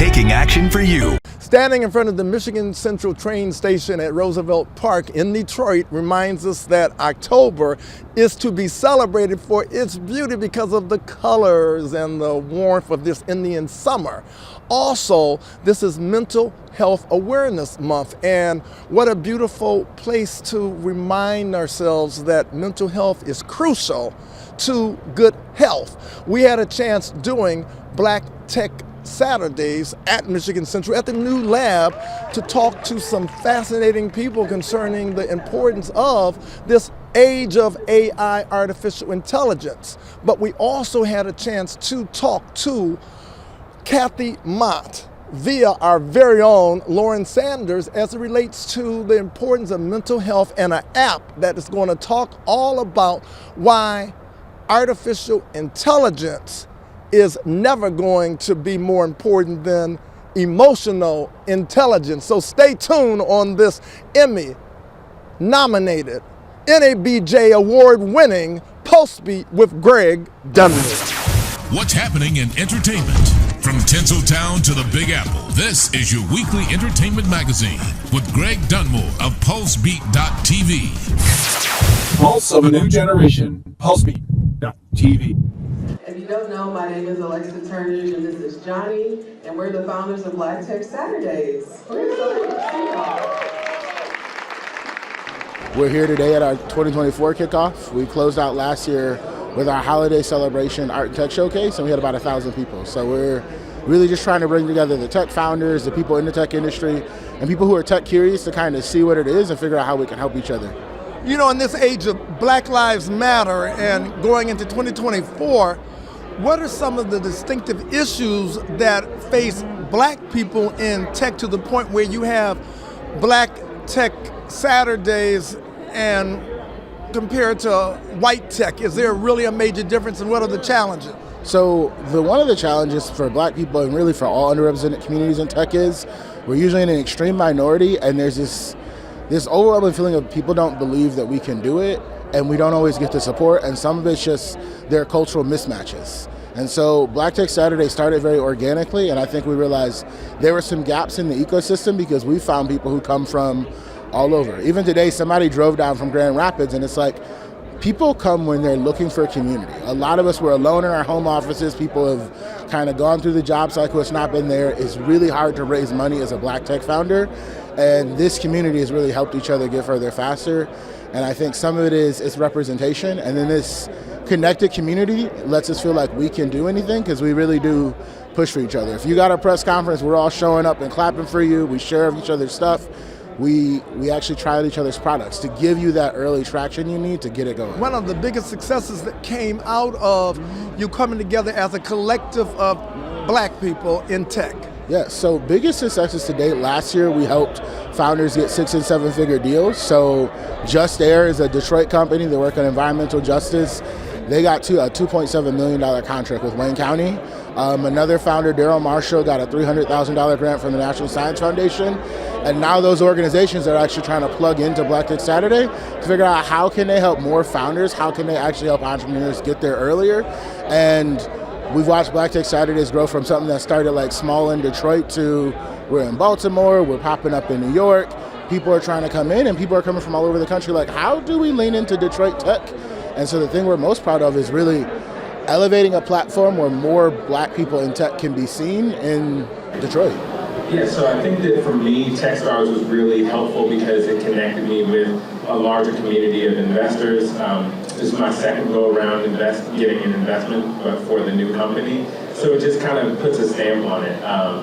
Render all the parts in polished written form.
taking action for you. Standing in front of the Michigan Central train station at Roosevelt Park in Detroit reminds us that October is to be celebrated for its beauty because of the colors and the warmth of this Indian summer. Also, this is Mental Health Awareness Month, and what a beautiful place to remind ourselves that mental health is crucial to good health. We had a chance doing Black Tech Saturdays at Michigan Central at the new lab to talk to some fascinating people concerning the importance of this age of AI, artificial intelligence. But we also had a chance to talk to Kathy Mott via our very own Lauren Sanders as it relates to the importance of mental health and an app that is going to talk all about why artificial intelligence is never going to be more important than emotional intelligence. So stay tuned on this Emmy-nominated NABJ Award-winning PULSEBEAT with Greg Dunmore. What's happening in entertainment? From Tinseltown to the Big Apple, this is your weekly entertainment magazine with Greg Dunmore of PulseBeat.tv. Pulse of a new generation, PulseBeat.tv. If you don't know, my name is Alexa Turner and this is Johnny, and we're the founders of Black Tech Saturdays. We're so happy to see y'all. We're here today at our 2024 kickoff. We closed out last year with our holiday celebration art and tech showcase, and we had about 1,000 people. So we're really just trying to bring together the tech founders, the people in the tech industry, and people who are tech curious to kind of see what it is and figure out how we can help each other. You know, in this age of Black Lives Matter and going into 2024, what are some of the distinctive issues that face black people in tech to the point where you have Black Tech Saturdays and compared to white tech? Is there really a major difference, and what are the challenges? So one of the challenges for black people and really for all underrepresented communities in tech is we're usually in an extreme minority, and there's this overwhelming feeling of people don't believe that we can do it, and we don't always get the support, and some of it's just their cultural mismatches. And so Black Tech Saturday started very organically, and I think we realized there were some gaps in the ecosystem because we found people who come from all over. Even today, somebody drove down from Grand Rapids, and it's like, people come when they're looking for a community. A lot of us were alone in our home offices. People have kind of gone through the job cycle. It's not been there. It's really hard to raise money as a Black tech founder. And this community has really helped each other get further faster. And I think some of it is its representation. And then this connected community lets us feel like we can do anything because we really do push for each other. If you got a press conference, we're all showing up and clapping for you. We share each other's stuff. We actually tried each other's products to give you that early traction you need to get it going. One of the biggest successes that came out of you coming together as a collective of black people in tech. Yeah, so biggest successes to date. Last year we helped founders get 6- and 7-figure deals. So Just Air is a Detroit company that work on environmental justice. They got a $2.7 million contract with Wayne County. Another founder, Daryl Marshall, got a $300,000 grant from the National Science Foundation. And now those organizations are actually trying to plug into Black Tech Saturday to figure out how can they help more founders, how can they actually help entrepreneurs get there earlier. And we've watched Black Tech Saturdays grow from something that started like small in Detroit to we're in Baltimore, we're popping up in New York. People are trying to come in, and people are coming from all over the country like, how do we lean into Detroit tech? And so the thing we're most proud of is really elevating a platform where more black people in tech can be seen in Detroit. Yeah, so I think that for me, Techstars was really helpful because it connected me with a larger community of investors. This is my second go around getting an investment for the new company. So it just kind of puts a stamp on it.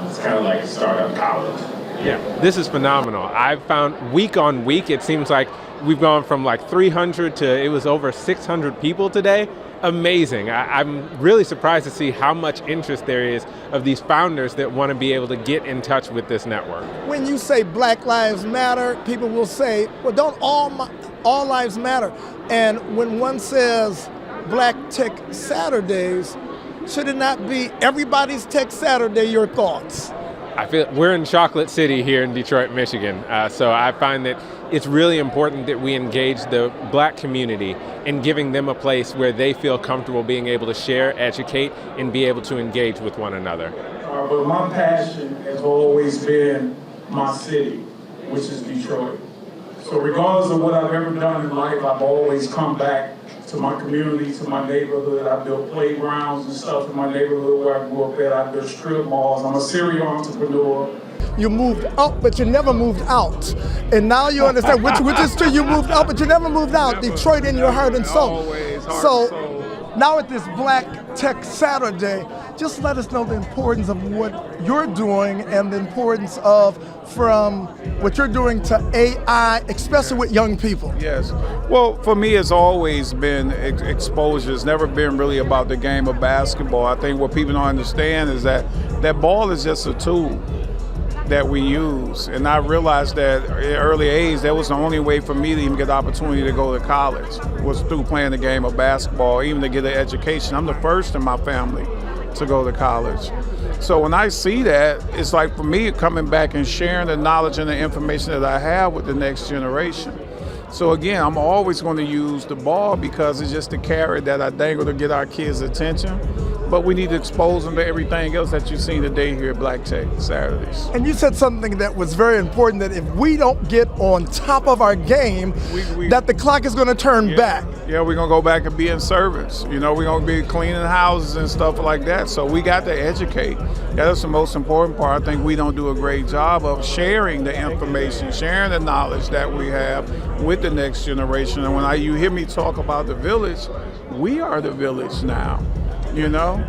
It's kind of like startup college. Yeah, this is phenomenal. I've found week on week, it seems like we've gone from like 300 to it was over 600 people today. Amazing. I'm really surprised to see how much interest there is of these founders that want to be able to get in touch with this network. When you say Black Lives Matter, people will say, well, don't all lives matter? And when one says Black Tech Saturdays, should it not be everybody's Tech Saturday? Your thoughts? I feel we're in Chocolate City here in Detroit, Michigan. So I find that it's really important that we engage the black community in giving them a place where they feel comfortable being able to share, educate, and be able to engage with one another. but my passion has always been my city, which is Detroit. So regardless of what I've ever done in life, I've always come back to my community, to my neighborhood. I built playgrounds and stuff in my neighborhood where I grew up at. I built strip malls. I'm a serial entrepreneur. You moved up, but you never moved out. And now you understand, which is true, you moved up, but you never moved out. Detroit in your heart and soul. So now at this Black Tech Saturday, just let us know the importance of what you're doing and the importance of from what you're doing to AI, especially with young people. Yes. Well, for me, it's always been exposure. It's never been really about the game of basketball. I think what people don't understand is that ball is just a tool that we use. And I realized that at an early age, that was the only way for me to even get the opportunity to go to college, was through playing the game of basketball, even to get an education. I'm the first in my family to go to college. So when I see that, it's like for me coming back and sharing the knowledge and the information that I have with the next generation. So again, I'm always going to use the ball because it's just the carrot that I dangle to get our kids' attention. But we need to expose them to everything else that you've seen today here at Black Tech Saturdays. And you said something that was very important, that if we don't get on top of our game, that the clock is going to turn back. Yeah, we're going to go back and be in service. You know, we're going to be cleaning houses and stuff like that. So we got to educate. That's the most important part. I think we don't do a great job of sharing the information, sharing the knowledge that we have with the next generation. And when you hear me talk about the village, we are the village now. You know,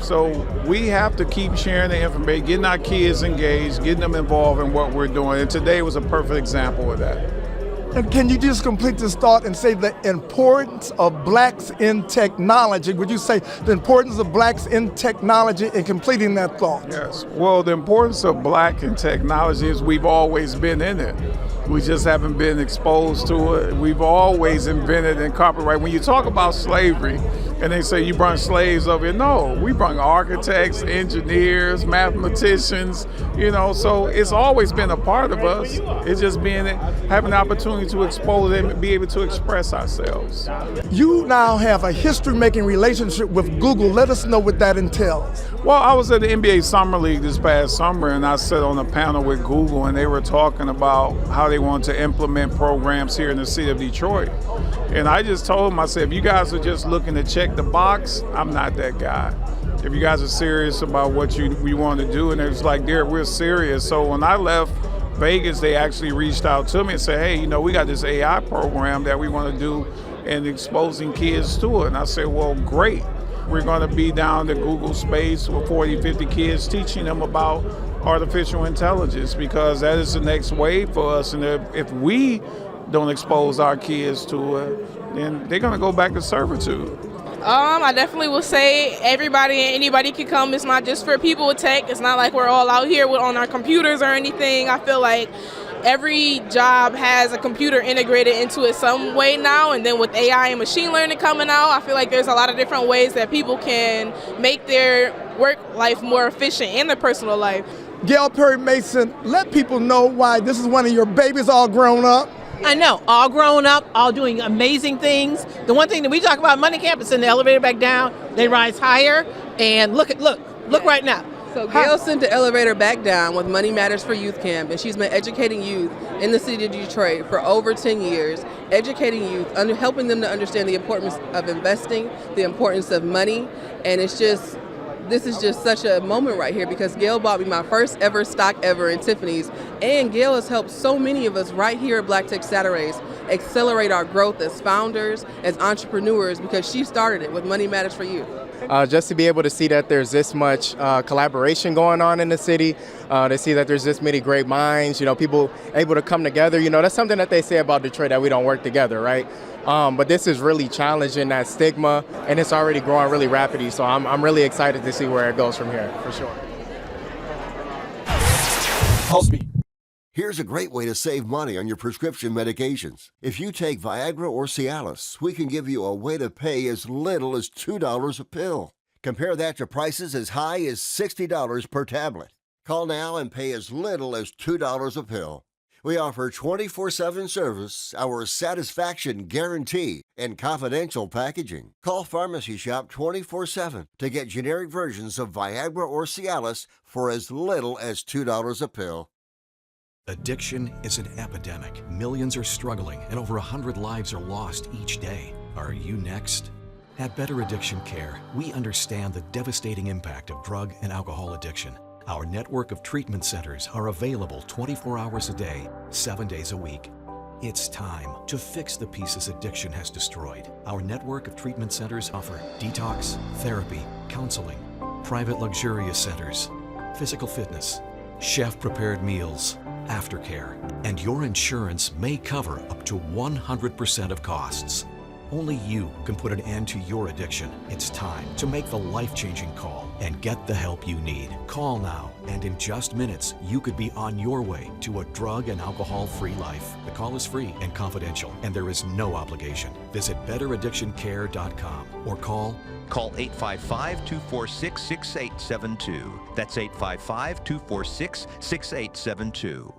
so we have to keep sharing the information, getting our kids engaged, getting them involved in what we're doing. And today was a perfect example of that. And can you just complete this thought and say the importance of blacks in technology? Would you say the importance of blacks in technology in completing that thought? Yes. Well, the importance of black in technology is we've always been in it. We just haven't been exposed to it. We've always invented and copyright. When you talk about slavery, and they say you brought slaves over here. No, we brought architects, engineers, mathematicians, you know, so it's always been a part of us. It's just having the opportunity to expose it and be able to express ourselves. You now have a history-making relationship with Google. Let us know what that entails. Well, I was at the NBA Summer League this past summer, and I sat on a panel with Google, and they were talking about how they wanted to implement programs here in the city of Detroit. And I just told them, I said, if you guys are just looking to check the box, I'm not that guy. If you guys are serious about what we want to do, and it's like, Derek, we're serious. So when I left Vegas, they actually reached out to me and said, hey, you know, we got this AI program that we want to do and exposing kids to it. And I said, well, great. We're going to be down at Google Space with 40, 50 kids teaching them about artificial intelligence, because that is the next wave for us. And if we don't expose our kids to it, then they're going to go back to servitude. I definitely will say everybody and anybody can come. It's not just for people with tech. It's not like we're all out here on our computers or anything. I feel like every job has a computer integrated into it some way now, and then with AI and machine learning coming out, I feel like there's a lot of different ways that people can make their work life more efficient and their personal life. Gail Perry Mason, let people know why this is one of your babies all grown up. I know, all grown up, all doing amazing things. The one thing that we talk about, Money Campus, in the elevator back down, they rise higher, and look right now. So Gail sent the elevator back down with Money Matters for Youth Camp, and she's been educating youth in the city of Detroit for over 10 years, educating youth, helping them to understand the importance of investing, the importance of money, and this is just such a moment right here, because Gail bought me my first ever stock ever in Tiffany's, and Gail has helped so many of us right here at Black Tech Saturdays accelerate our growth as founders, as entrepreneurs, because she started it with Money Matters for Youth. Just to be able to see that there's this much collaboration going on in the city, to see that there's this many great minds, you know, people able to come together, you know, that's something that they say about Detroit, that we don't work together, right? But this is really challenging that stigma, and it's already growing really rapidly. So I'm really excited to see where it goes from here, for sure. PulseBeat. Here's a great way to save money on your prescription medications. If you take Viagra or Cialis, we can give you a way to pay as little as $2 a pill. Compare that to prices as high as $60 per tablet. Call now and pay as little as $2 a pill. We offer 24/7 service, our satisfaction guarantee, and confidential packaging. Call Pharmacy Shop 24/7 to get generic versions of Viagra or Cialis for as little as $2 a pill. Addiction is an epidemic. Millions are struggling and over 100 lives are lost each day. Are you next? At Better Addiction Care, we understand the devastating impact of drug and alcohol addiction. Our network of treatment centers are available 24 hours a day, 7 days a week. It's time to fix the pieces addiction has destroyed. Our network of treatment centers offer detox, therapy, counseling, private luxurious centers, physical fitness, chef-prepared meals, aftercare, and your insurance may cover up to 100% of costs. Only you can put an end to your addiction. It's time to make the life-changing call and get the help you need. Call now, and in just minutes, you could be on your way to a drug and alcohol-free life. The call is free and confidential, and there is no obligation. Visit betteraddictioncare.com or call 855-246-6872. That's 855-246-6872.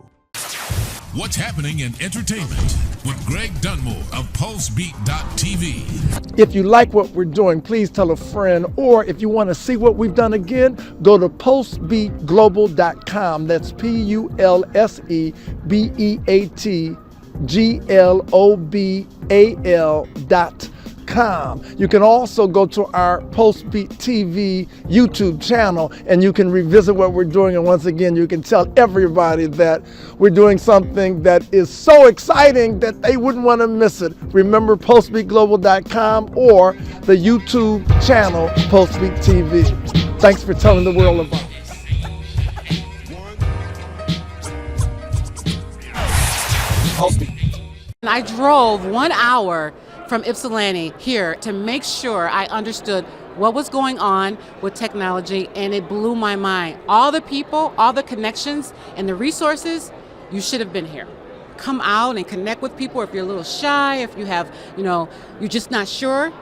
What's happening in entertainment with Greg Dunmore of PulseBeat.tv. If you like what we're doing, please tell a friend, or if you want to see what we've done again, go to PulseBeatGlobal.com. That's PulseBeatGlobal.com. You can also go to our PulseBeat TV YouTube channel and you can revisit what we're doing. And once again, you can tell everybody that we're doing something that is so exciting that they wouldn't want to miss it. Remember PulseBeatGlobal.com or the YouTube channel PulseBeat TV. Thanks for telling the world about us. I drove 1 hour from Ypsilanti here to make sure I understood what was going on with technology, and it blew my mind. All the people, all the connections and the resources, you should have been here. Come out and connect with people. If you're a little shy, if you have, you're just not sure,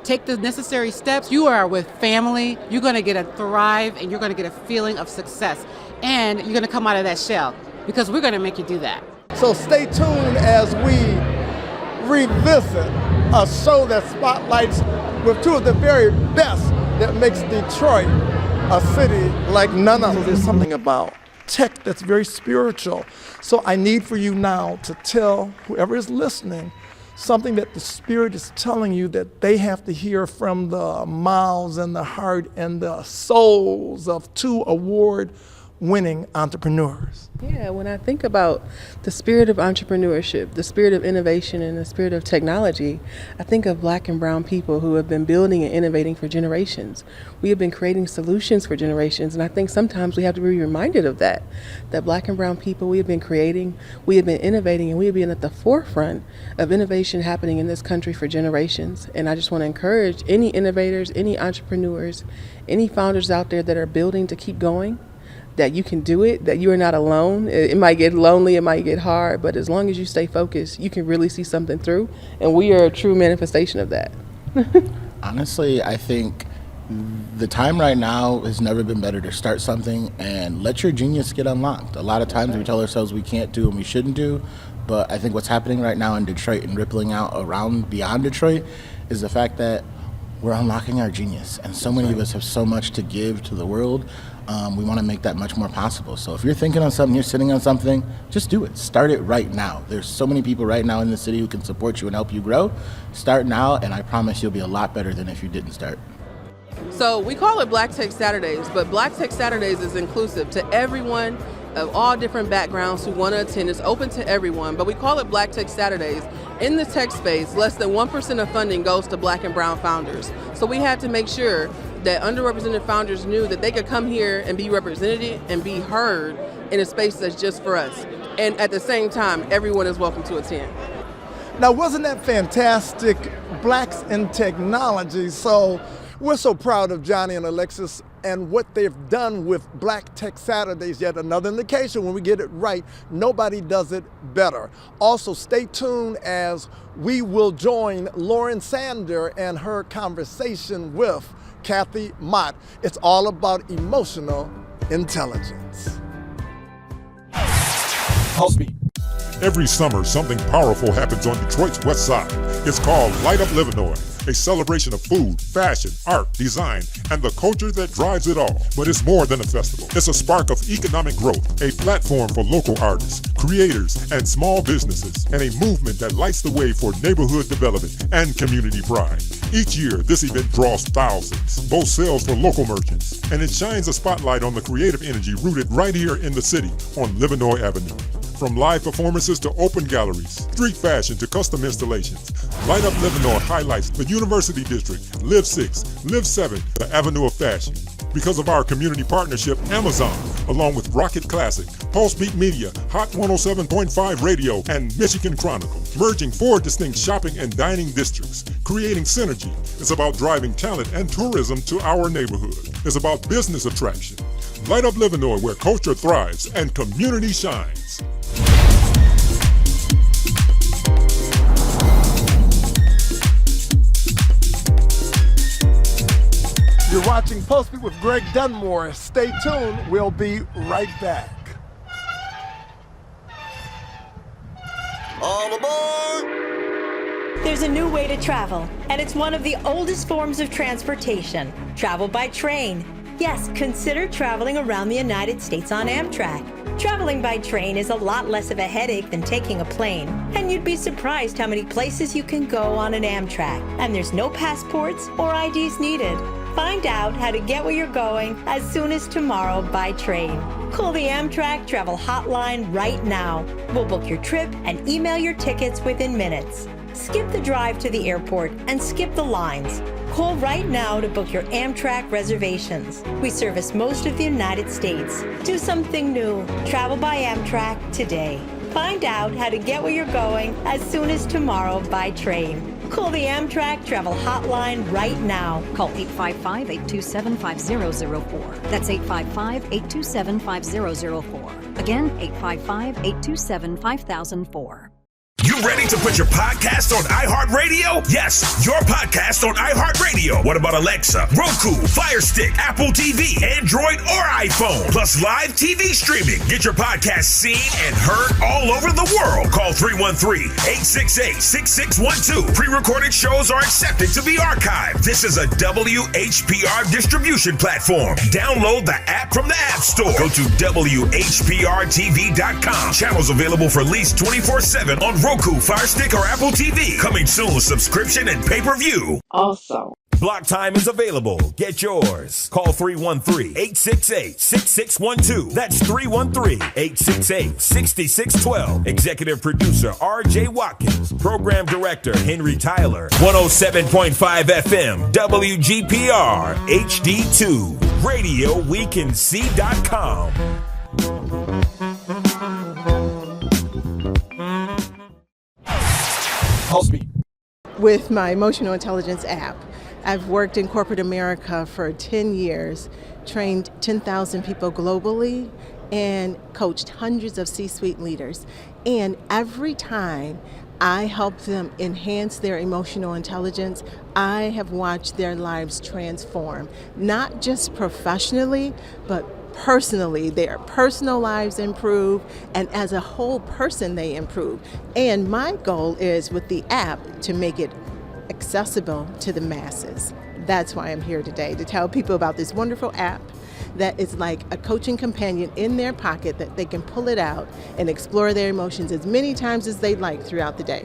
take the necessary steps. You are with family. You're gonna get a thrive and you're gonna get a feeling of success. And you're gonna come out of that shell because we're gonna make you do that. So stay tuned as we revisit a show that spotlights with two of the very best that makes Detroit a city like none other. There's something about tech that's very spiritual. So I need for you now to tell whoever is listening something that the Spirit is telling you that they have to hear from the mouths and the heart and the souls of two award-winning entrepreneurs. Yeah, when I think about the spirit of entrepreneurship, the spirit of innovation, and the spirit of technology, I think of Black and brown people who have been building and innovating for generations. We have been creating solutions for generations, and I think sometimes we have to be reminded of that Black and brown people, we have been creating, we have been innovating, and we have been at the forefront of innovation happening in this country for generations. And I just want to encourage any innovators, any entrepreneurs, any founders out there that are building to keep going, that you can do it, that you are not alone. It might get lonely, it might get hard, but as long as you stay focused, you can really see something through, and we are a true manifestation of that. Honestly, I think the time right now has never been better to start something and let your genius get unlocked. A lot of times we tell ourselves we can't do and we shouldn't do, but I think what's happening right now in Detroit and rippling out around beyond Detroit is the fact that we're unlocking our genius, and so many of us have so much to give to the world. We want to make that much more possible. So if you're thinking on something, you're sitting on something, just do it. Start it right now. There's so many people right now in the city who can support you and help you grow. Start now, and I promise you'll be a lot better than if you didn't start. So we call it Black Tech Saturdays, but Black Tech Saturdays is inclusive to everyone of all different backgrounds who want to attend. It's open to everyone, but we call it Black Tech Saturdays. In the tech space, less than 1% of funding goes to Black and brown founders. So we had to make sure that underrepresented founders knew that they could come here and be represented and be heard in a space that's just for us. And at the same time, everyone is welcome to attend. Now, wasn't that fantastic? Blacks in Technology. So we're so proud of Johnny and Alexis and what they've done with Black Tech Saturdays. Yet another indication when we get it right, nobody does it better. Also, stay tuned as we will join Lauren Sander and her conversation with Kathy Mott. It's all about emotional intelligence. PulseBeat. Every summer, something powerful happens on Detroit's west side. It's called Light Up Livernois, a celebration of food, fashion, art, design, and the culture that drives it all. But it's more than a festival. It's a spark of economic growth, a platform for local artists, creators, and small businesses, and a movement that lights the way for neighborhood development and community pride. Each year, this event draws thousands, boasts sales for local merchants, and it shines a spotlight on the creative energy rooted right here in the city on Livernois Avenue. From live performances to open galleries, street fashion to custom installations, Light Up Livernois highlights the University District, Live 6, Live 7, the Avenue of Fashion. Because of our community partnership, Amazon, along with Rocket Classic, PulseBeat Media, Hot 107.5 Radio, and Michigan Chronicle, merging 4 distinct shopping and dining districts, creating synergy. It's about driving talent and tourism to our neighborhood. It's about business attraction. Light Up Livernois, where culture thrives and community shines. You're watching PulseBeat with Greg Dunmore. Stay tuned. We'll be right back. All aboard! There's a new way to travel, and it's one of the oldest forms of transportation, travel by train. Yes, consider traveling around the United States on Amtrak. Traveling by train is a lot less of a headache than taking a plane, and you'd be surprised how many places you can go on an Amtrak. And there's no passports or IDs needed. Find out how to get where you're going as soon as tomorrow by train. Call the Amtrak Travel Hotline right now. We'll book your trip and email your tickets within minutes. Skip the drive to the airport and skip the lines. Call right now to book your Amtrak reservations. We service most of the United States. Do something new. Travel by Amtrak today. Find out how to get where you're going as soon as tomorrow by train. Call the Amtrak Travel Hotline right now. Call 855-827-5004. That's 855-827-5004. Again, 855-827-5004. You ready to put your podcast on iHeartRadio? Yes, your podcast on iHeartRadio. What about Alexa, Roku, Fire Stick, Apple TV, Android, or iPhone? Plus live TV streaming. Get your podcast seen and heard all over the world. Call 313-868-6612. Pre-recorded shows are accepted to be archived. This is a WHPR distribution platform. Download the app from the App Store. Go to WHPRTV.com. Channels available for lease 24/7 on Roku, Fire Stick, or Apple TV. Coming soon, subscription and pay-per-view. Also, Block time is available. Get yours. Call 313-868-6612. That's 313-868-6612. Executive producer R.J. Watkins. Program director Henry Tyler. 107.5 FM WGPR HD2. RadioWeCanSee.com. PulseBeat. With my emotional intelligence app, I've worked in corporate America for 10 years, trained 10,000 people globally, and coached hundreds of C-suite leaders. And every time I help them enhance their emotional intelligence, I have watched their lives transform, not just professionally, but personally. Their personal lives improve, and as a whole person they improve. And my goal is with the app to make it accessible to the masses. That's why I'm here today, to tell people about this wonderful app that is like a coaching companion in their pocket that they can pull it out and explore their emotions as many times as they'd like throughout the day.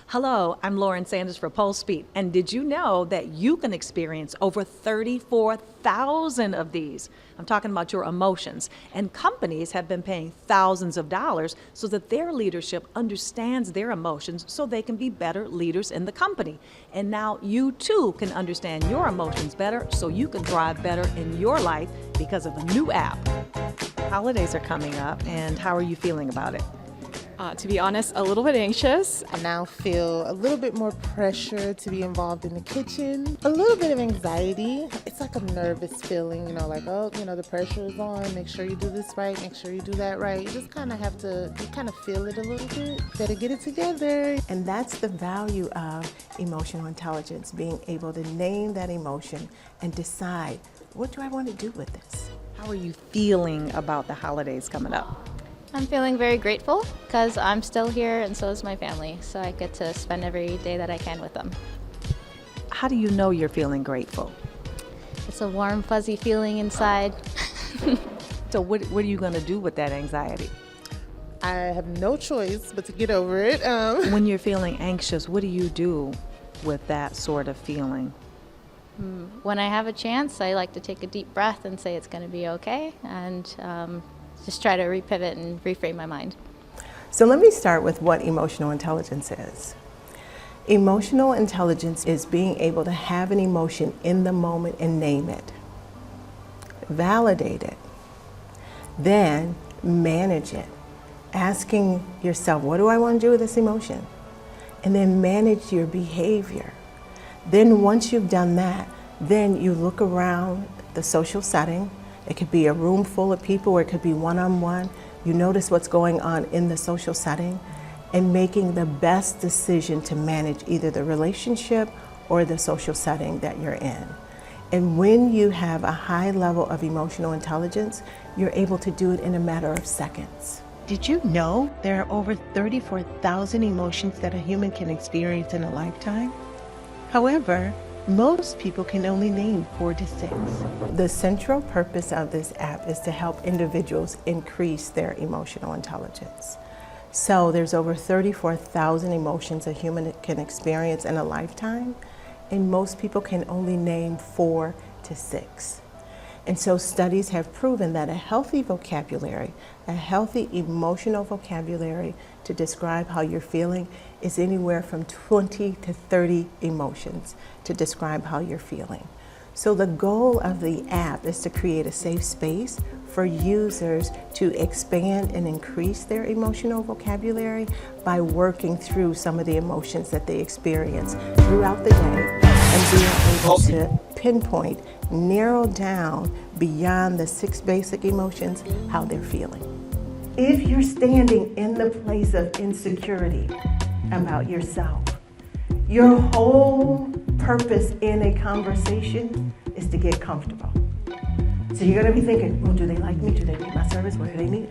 Hello, I'm Lauren Sanders for PulseBeat, and did you know that you can experience over 34,000 of these? I'm talking about your emotions, and companies have been paying thousands of dollars so that their leadership understands their emotions so they can be better leaders in the company. And now you too can understand your emotions better so you can thrive better in your life because of a new app. Holidays are coming up, and how are you feeling about it? To be honest, a little bit anxious. I now feel a little bit more pressure to be involved in the kitchen. A little bit of anxiety. It's like a nervous feeling, like, the pressure is on. Make sure you do this right. Make sure you do that right. You just kind of have to, feel it a little bit. Better get it together. And that's the value of emotional intelligence, being able to name that emotion and decide, what do I want to do with this? How are you feeling about the holidays coming up? I'm feeling very grateful because I'm still here and so is my family, so I get to spend every day that I can with them. How do you know you're feeling grateful? It's a warm, fuzzy feeling inside. So what are you going to do with that anxiety? I have no choice but to get over it. When you're feeling anxious, what do you do with that sort of feeling? When I have a chance, I like to take a deep breath and say it's going to be okay, and just try to repivot and reframe my mind. So let me start with what emotional intelligence is. Emotional intelligence is being able to have an emotion in the moment and name it, validate it, then manage it, asking yourself, what do I want to do with this emotion? And then manage your behavior. Then once you've done that, then you look around the social setting. It could be a room full of people, or it could be one-on-one. You notice what's going on in the social setting and making the best decision to manage either the relationship or the social setting that you're in. And when you have a high level of emotional intelligence, you're able to do it in a matter of seconds. Did you know there are over 34,000 emotions that a human can experience in a lifetime? However, most people can only name 4 to 6. The central purpose of this app is to help individuals increase their emotional intelligence. So there's over 34,000 emotions a human can experience in a lifetime, and most people can only name 4 to 6. And so studies have proven that a healthy vocabulary, a healthy emotional vocabulary to describe how you're feeling is anywhere from 20 to 30 emotions to describe how you're feeling. So the goal of the app is to create a safe space for users to expand and increase their emotional vocabulary by working through some of the emotions that they experience throughout the day and being able to pinpoint, narrow down beyond the 6 basic emotions how they're feeling. If you're standing in the place of insecurity about yourself, your whole purpose in a conversation is to get comfortable. So you're gonna be thinking, well, do they like me? Do they need my service? What do they need?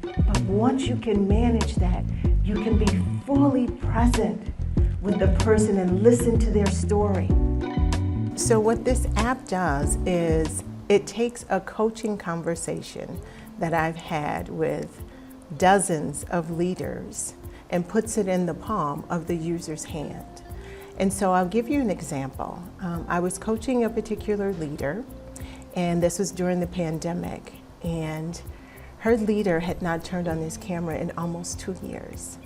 But once you can manage that, you can be fully present with the person and listen to their story. So what this app does is it takes a coaching conversation that I've had with dozens of leaders and puts it in the palm of the user's hand. And so I'll give you an example. I was coaching a particular leader, and this was during the pandemic, and her leader had not turned on his camera in almost 2 years,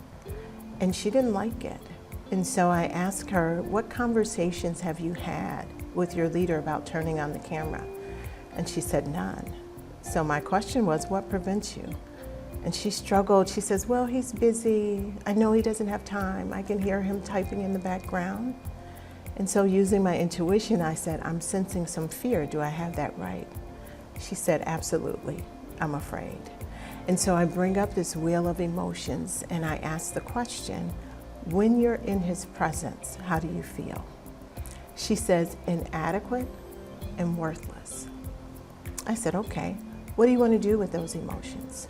and she didn't like it. And so I asked her, what conversations have you had with your leader about turning on the camera? And she said, none. So my question was, what prevents you? And she struggled. She says, well, he's busy. I know he doesn't have time. I can hear him typing in the background. And so using my intuition, I said, I'm sensing some fear. Do I have that right? She said, absolutely. I'm afraid. And so I bring up this wheel of emotions and I ask the question, when you're in his presence, how do you feel? She says, inadequate and worthless. I said, okay, what do you want to do with those emotions?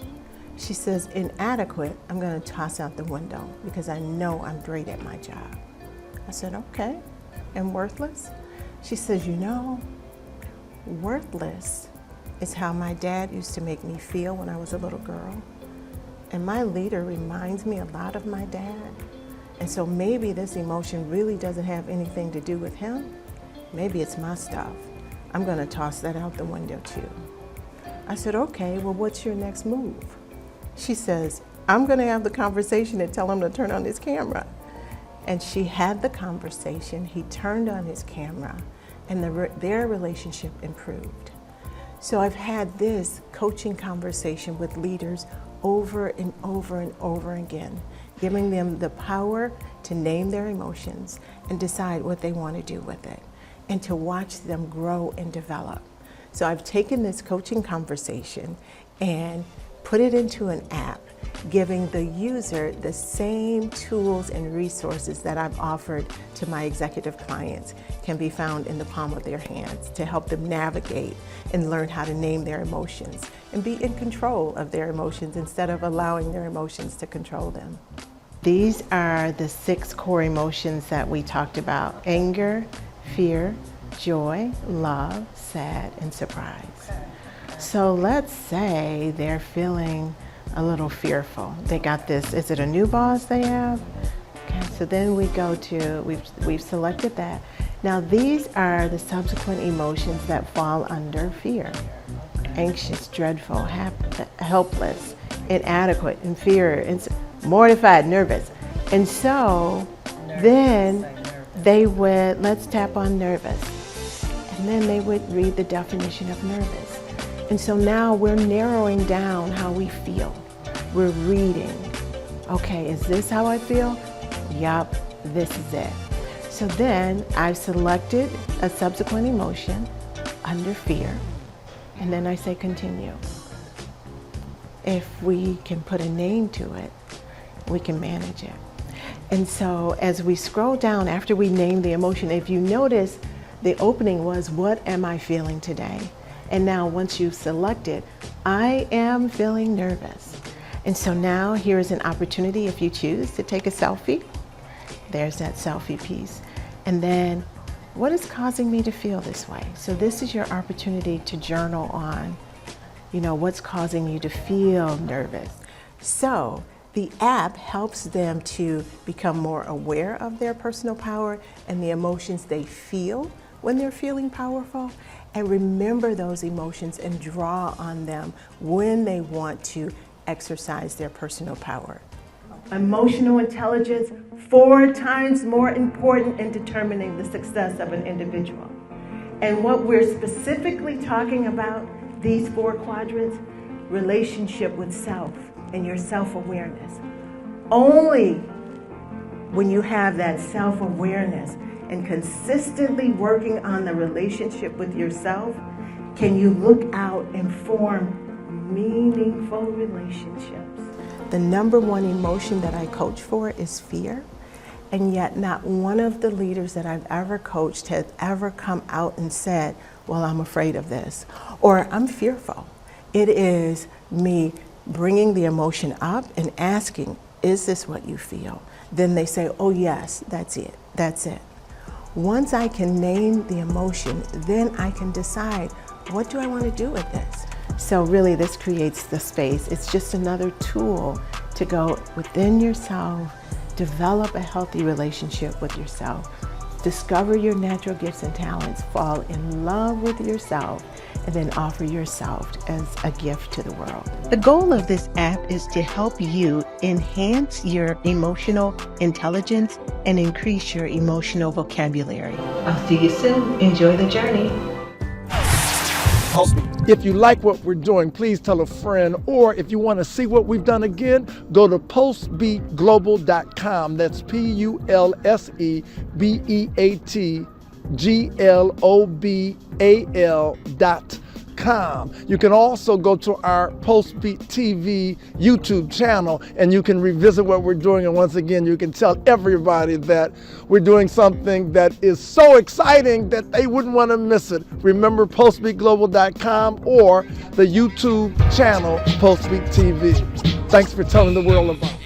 She says, inadequate, I'm going to toss out the window because I know I'm great at my job. I said, okay, and worthless? She says, you know, worthless is how my dad used to make me feel when I was a little girl. And my leader reminds me a lot of my dad. And so maybe this emotion really doesn't have anything to do with him. Maybe it's my stuff. I'm going to toss that out the window too. I said, okay, well, what's your next move? She says, I'm going to have the conversation and tell him to turn on his camera. And she had the conversation. He turned on his camera, and their relationship improved. So I've had this coaching conversation with leaders over and over and over again, giving them the power to name their emotions and decide what they want to do with it, and to watch them grow and develop. So I've taken this coaching conversation and put it into an app giving the user the same tools and resources that I've offered to my executive clients can be found in the palm of their hands to help them navigate and learn how to name their emotions and be in control of their emotions instead of allowing their emotions to control them. These are the 6 core emotions that we talked about: anger, fear, joy, love, sad, and surprise. So let's say they're feeling a little fearful. They got this, is it a new boss they have? Okay, so then we go to, we've selected that. Now these are the subsequent emotions that fall under fear: anxious, dreadful, helpless, inadequate, inferior, mortified, nervous. And so then they would, let's tap on nervous. And then they would read the definition of nervous. And so now we're narrowing down how we feel. We're reading, okay, is this how I feel? Yup, this is it. So then I've selected a subsequent emotion under fear, and then I say continue. If we can put a name to it, we can manage it. And so as we scroll down after we name the emotion, if you notice, the opening was, what am I feeling today? And now once you've selected, I am feeling nervous. And so now here's an opportunity, if you choose, to take a selfie. There's that selfie piece. And then, what is causing me to feel this way? So this is your opportunity to journal on, what's causing you to feel nervous. So the app helps them to become more aware of their personal power and the emotions they feel when they're feeling powerful, and remember those emotions and draw on them when they want to exercise their personal power. Emotional intelligence, 4 times more important in determining the success of an individual. And what we're specifically talking about, these 4 quadrants: relationship with self and your self-awareness. Only when you have that self-awareness and consistently working on the relationship with yourself can you look out and form meaningful relationships. The number 1 emotion that I coach for is fear, and yet not one of the leaders that I've ever coached has ever come out and said, well, I'm afraid of this, or I'm fearful. It is me bringing the emotion up and asking, is this what you feel? Then they say, oh yes, that's it, that's it. Once I can name the emotion, then I can decide, what do I want to do with this? So really this creates the space. It's just another tool to go within yourself, develop a healthy relationship with yourself, discover your natural gifts and talents, fall in love with yourself, and then offer yourself as a gift to the world. The goal of this app is to help you enhance your emotional intelligence and increase your emotional vocabulary. I'll see you soon. Enjoy the journey. If you like what we're doing, please tell a friend, or if you want to see what we've done again, go to PulsebeatGlobal.com. That's PulsebeatGlobal.com. You can also go to our PulseBeat TV YouTube channel and you can revisit what we're doing. And once again, you can tell everybody that we're doing something that is so exciting that they wouldn't want to miss it. Remember PulseBeatGlobal.com or the YouTube channel PulseBeat TV. Thanks for telling the world about it.